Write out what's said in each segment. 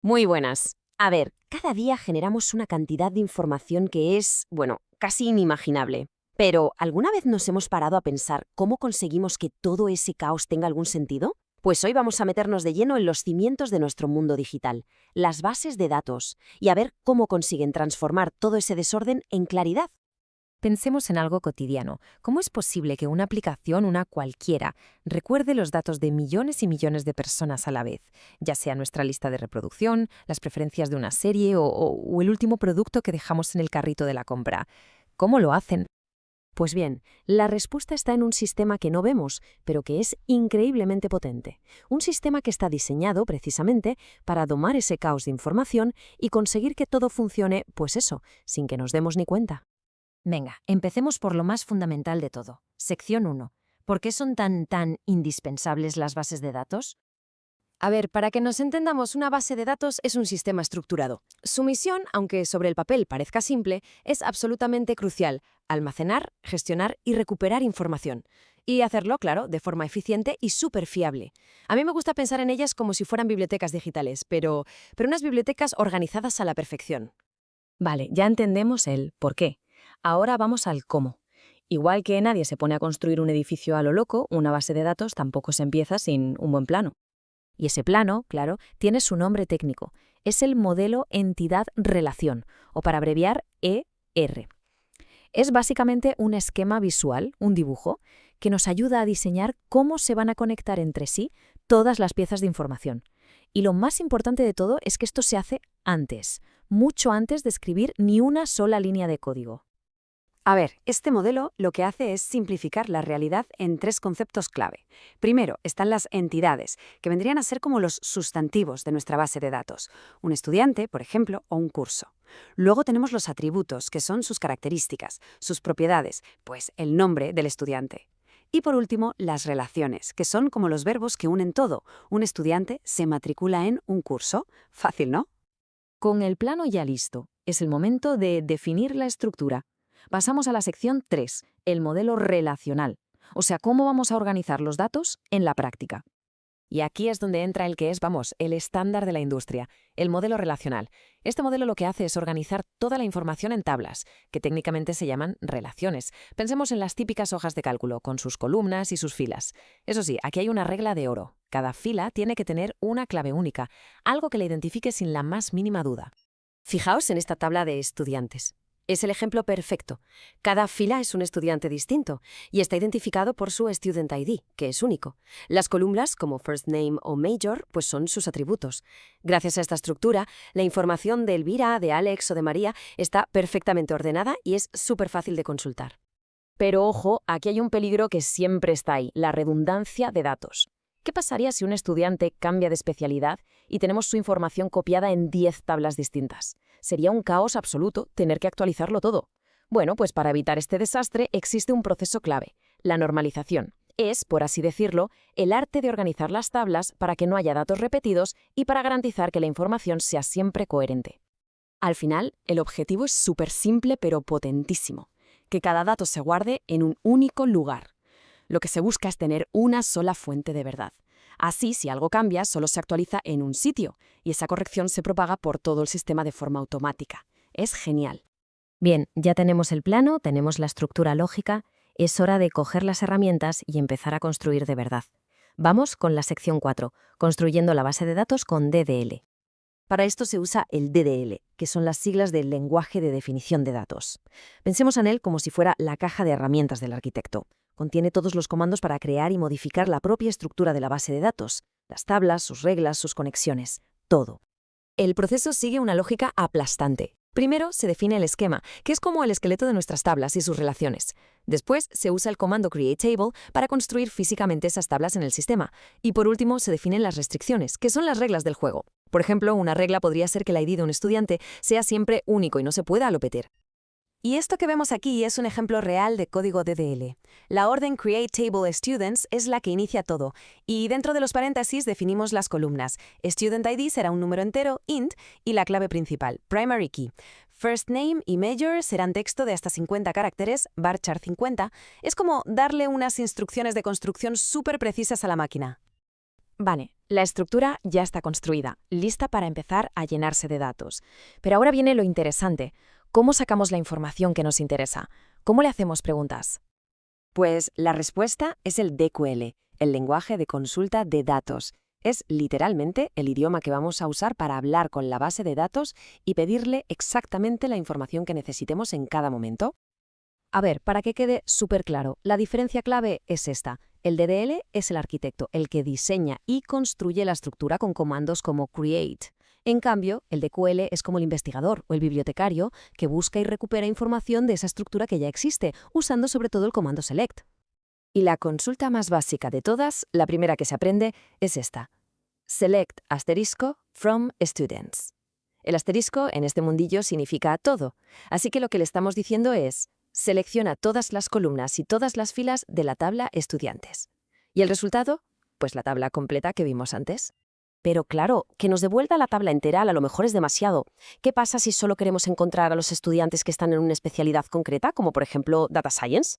Muy buenas. A ver, cada día generamos una cantidad de información que es, bueno, casi inimaginable. Pero, ¿alguna vez nos hemos parado a pensar cómo conseguimos que todo ese caos tenga algún sentido? Pues hoy vamos a meternos de lleno en los cimientos de nuestro mundo digital, las bases de datos, y a ver cómo consiguen transformar todo ese desorden en claridad. Pensemos en algo cotidiano. ¿Cómo es posible que una aplicación, una cualquiera, recuerde los datos de millones y millones de personas a la vez? Ya sea nuestra lista de reproducción, las preferencias de una serie o el último producto que dejamos en el carrito de la compra. ¿Cómo lo hacen? Pues bien, la respuesta está en un sistema que no vemos, pero que es increíblemente potente. Un sistema que está diseñado precisamente para domar ese caos de información y conseguir que todo funcione, pues eso, sin que nos demos ni cuenta. Venga, empecemos por lo más fundamental de todo. Sección 1. ¿Por qué son tan indispensables las bases de datos? A ver, para que nos entendamos, una base de datos es un sistema estructurado. Su misión, aunque sobre el papel parezca simple, es absolutamente crucial: almacenar, gestionar y recuperar información. Y hacerlo, claro, de forma eficiente y súper fiable. A mí me gusta pensar en ellas como si fueran bibliotecas digitales, pero unas bibliotecas organizadas a la perfección. Vale, ya entendemos el por qué. Ahora vamos al cómo. Igual que nadie se pone a construir un edificio a lo loco, una base de datos tampoco se empieza sin un buen plano. Y ese plano, claro, tiene su nombre técnico. Es el modelo entidad-relación, o para abreviar ER. Es básicamente un esquema visual, un dibujo, que nos ayuda a diseñar cómo se van a conectar entre sí todas las piezas de información. Y lo más importante de todo es que esto se hace antes, mucho antes de escribir ni una sola línea de código. A ver, este modelo lo que hace es simplificar la realidad en tres conceptos clave. Primero, están las entidades, que vendrían a ser como los sustantivos de nuestra base de datos: un estudiante, por ejemplo, o un curso. Luego tenemos los atributos, que son sus características, sus propiedades, pues el nombre del estudiante. Y por último, las relaciones, que son como los verbos que unen todo. Un estudiante se matricula en un curso. Fácil, ¿no? Con el plano ya listo, es el momento de definir la estructura. Pasamos a la sección 3, el modelo relacional. O sea, cómo vamos a organizar los datos en la práctica. Y aquí es donde entra el que es, vamos, el estándar de la industria, el modelo relacional. Este modelo lo que hace es organizar toda la información en tablas, que técnicamente se llaman relaciones. Pensemos en las típicas hojas de cálculo, con sus columnas y sus filas. Eso sí, aquí hay una regla de oro. Cada fila tiene que tener una clave única, algo que la identifique sin la más mínima duda. Fijaos en esta tabla de estudiantes. Es el ejemplo perfecto. Cada fila es un estudiante distinto y está identificado por su Student ID, que es único. Las columnas, como First Name o Major, pues son sus atributos. Gracias a esta estructura, la información de Elvira, de Alex o de María está perfectamente ordenada y es súper fácil de consultar. Pero ojo, aquí hay un peligro que siempre está ahí, la redundancia de datos. ¿Qué pasaría si un estudiante cambia de especialidad y tenemos su información copiada en 10 tablas distintas? Sería un caos absoluto tener que actualizarlo todo. Bueno, pues para evitar este desastre existe un proceso clave, la normalización. Es, por así decirlo, el arte de organizar las tablas para que no haya datos repetidos y para garantizar que la información sea siempre coherente. Al final, el objetivo es súper simple pero potentísimo: que cada dato se guarde en un único lugar. Lo que se busca es tener una sola fuente de verdad. Así, si algo cambia, solo se actualiza en un sitio y esa corrección se propaga por todo el sistema de forma automática. Es genial. Bien, ya tenemos el plano, tenemos la estructura lógica, es hora de coger las herramientas y empezar a construir de verdad. Vamos con la sección 4, construyendo la base de datos con DDL. Para esto se usa el DDL, que son las siglas del lenguaje de definición de datos. Pensemos en él como si fuera la caja de herramientas del arquitecto. Contiene todos los comandos para crear y modificar la propia estructura de la base de datos, las tablas, sus reglas, sus conexiones, todo. El proceso sigue una lógica aplastante. Primero se define el esquema, que es como el esqueleto de nuestras tablas y sus relaciones. Después se usa el comando createTable para construir físicamente esas tablas en el sistema. Y por último se definen las restricciones, que son las reglas del juego. Por ejemplo, una regla podría ser que el ID de un estudiante sea siempre único y no se pueda alopeter. Y esto que vemos aquí es un ejemplo real de código DDL. La orden createTableStudents es la que inicia todo, y dentro de los paréntesis definimos las columnas. Student ID será un número entero, int, y la clave principal, primary key. First name y major serán texto de hasta 50 caracteres, varchar 50. Es como darle unas instrucciones de construcción súper precisas a la máquina. Vale, la estructura ya está construida, lista para empezar a llenarse de datos. Pero ahora viene lo interesante. ¿Cómo sacamos la información que nos interesa? ¿Cómo le hacemos preguntas? Pues la respuesta es el DQL, el lenguaje de consulta de datos. Es literalmente el idioma que vamos a usar para hablar con la base de datos y pedirle exactamente la información que necesitemos en cada momento. A ver, para que quede súper claro, la diferencia clave es esta. El DDL es el arquitecto, el que diseña y construye la estructura con comandos como create. En cambio, el DQL es como el investigador o el bibliotecario que busca y recupera información de esa estructura que ya existe, usando sobre todo el comando select. Y la consulta más básica de todas, la primera que se aprende, es esta. Select asterisco from students. El asterisco en este mundillo significa todo, así que lo que le estamos diciendo es selecciona todas las columnas y todas las filas de la tabla estudiantes. ¿Y el resultado? Pues la tabla completa que vimos antes. Pero claro, que nos devuelva la tabla entera a lo mejor es demasiado. ¿Qué pasa si solo queremos encontrar a los estudiantes que están en una especialidad concreta, como por ejemplo Data Science?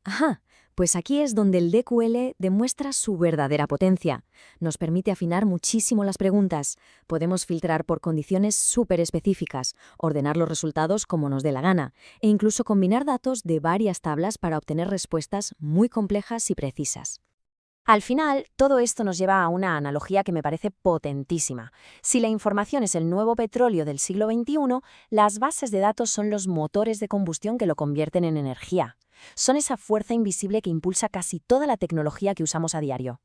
Ajá, pues aquí es donde el DQL demuestra su verdadera potencia. Nos permite afinar muchísimo las preguntas. Podemos filtrar por condiciones súper específicas, ordenar los resultados como nos dé la gana, e incluso combinar datos de varias tablas para obtener respuestas muy complejas y precisas. Al final, todo esto nos lleva a una analogía que me parece potentísima. Si la información es el nuevo petróleo del siglo XXI, las bases de datos son los motores de combustión que lo convierten en energía. Son esa fuerza invisible que impulsa casi toda la tecnología que usamos a diario.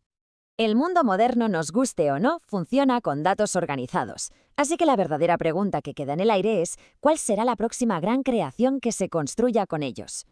El mundo moderno, nos guste o no, funciona con datos organizados. Así que la verdadera pregunta que queda en el aire es, ¿cuál será la próxima gran creación que se construya con ellos?